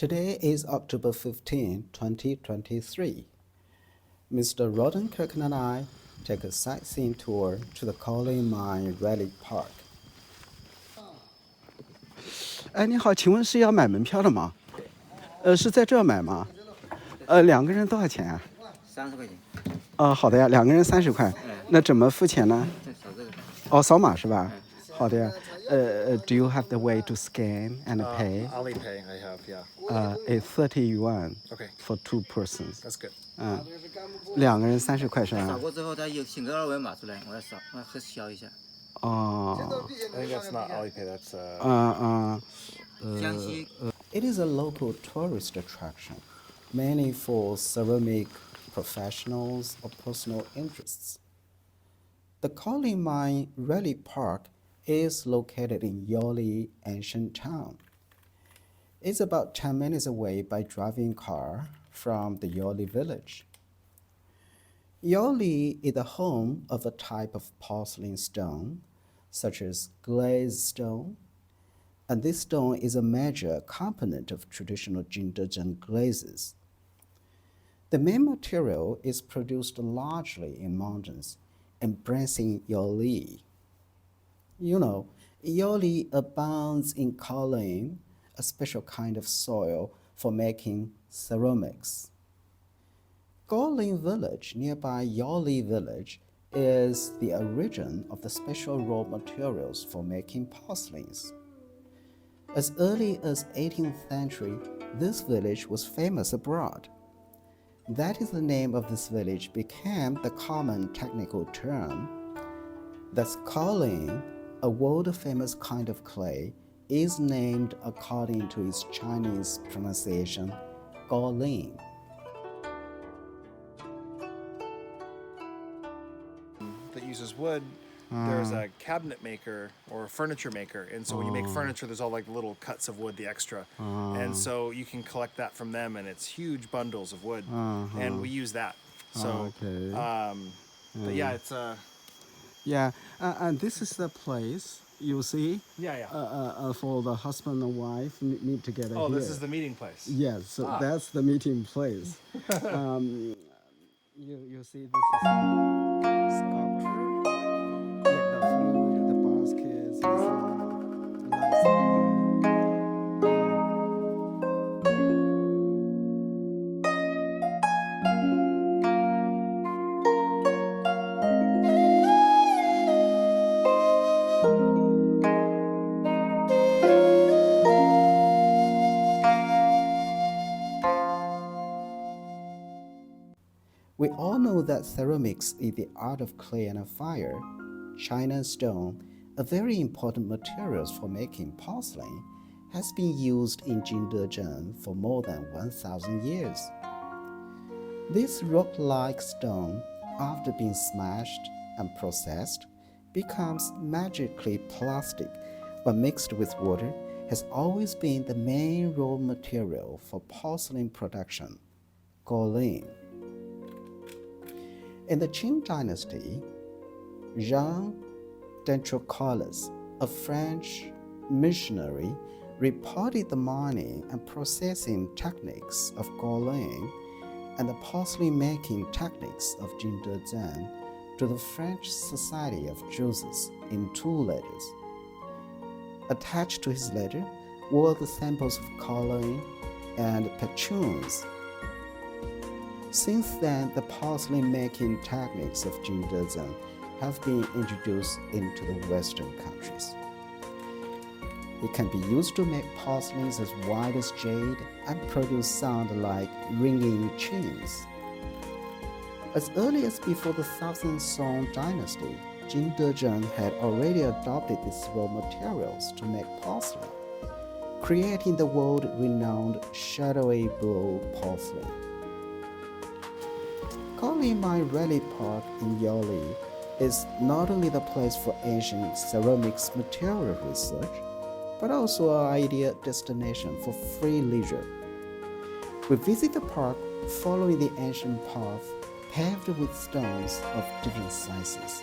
Today is October 15, 2023. Mr. Rodenkirk and I take a sightseeing tour to the Kaolin Mine Relic Park. 哎，你好，请问是要买门票的吗？是在这儿买吗？两个人多少钱啊30块钱。好的呀，两个人30块。那怎么付钱呢？扫这个。哦，扫码是吧？好的呀。Do you have the way to scan and pay? Alipay, I have, yeah. It's 30 yuan Okay, for 2 persons. that's good. 两个人30块是吧？扫过之后，它有显个二维码出来，我要扫，我要核销一下。哦。I think that's not Alipay, that's It is a local tourist attraction, mainly for ceramic professionals or personal interests. The Kaolin Mine Relic Park is located in Yoli ancient town. It's about 10 minutes away by driving car from the Yoli village. Yoli is the home of a type of porcelain stone, such as glazed stone, and this stone is a major component of traditional Jingdezhen glazes. The main material is produced largely in mountains, embracing Yoli. You know, Yoli abounds in Kaolin, a special kind of soil for making ceramics. Kaolin village, nearby Yoli village, is the origin of the special raw materials for making porcelains. As early as 18th century, this village was famous abroad. That is the name of this village became the common technical term. Thus, Kaolin, a world-famous kind of clay, is named according to its Chinese pronunciation, Kaolin. that uses wood. There's a cabinet maker or a furniture maker, and so when you make furniture, there's all like little cuts of wood, the extra, and so you can collect that from them, and it's huge bundles of wood, and we use that. So, Okay. but yeah, it's Yeah, and this is the place you see. yeah. For the husband and wife meet together. Oh, here. this is the meeting place. Yes, so that's the meeting place. You see this is a sculpture. Yeah, the food, the baskets, life supply. We all know that ceramics is the art of clay and fire. China and stone, a very important materials for making porcelain, has been used in Jingdezhen for more than 1,000 years. This rock-like stone, after being smashed and processed, becomes magically plastic when mixed with water, has always been the main raw material for porcelain production, Kaolin. In the Qing dynasty, Jean d'Entrocales, a French missionary, reported the mining and processing techniques of Kaolin and the porcelain making techniques of Jingdezhen to the French Society of Jesus in 2 letters. Attached to his letter were the samples of Kaolin and patroons. Since then, the porcelain making techniques of Jingdezhen have been introduced into the Western countries. It can be used to make porcelains as white as jade and produce sound like ringing chains. As early as before the Southern Song dynasty, Jingdezhen had already adopted these raw materials to make porcelain, creating the world-renowned shadowy blue porcelain. Kaolin Mine Relic Park in Yoli is not only the place for ancient ceramics material research, but also an ideal destination for free leisure. We visit the park following the ancient path paved with stones of different sizes.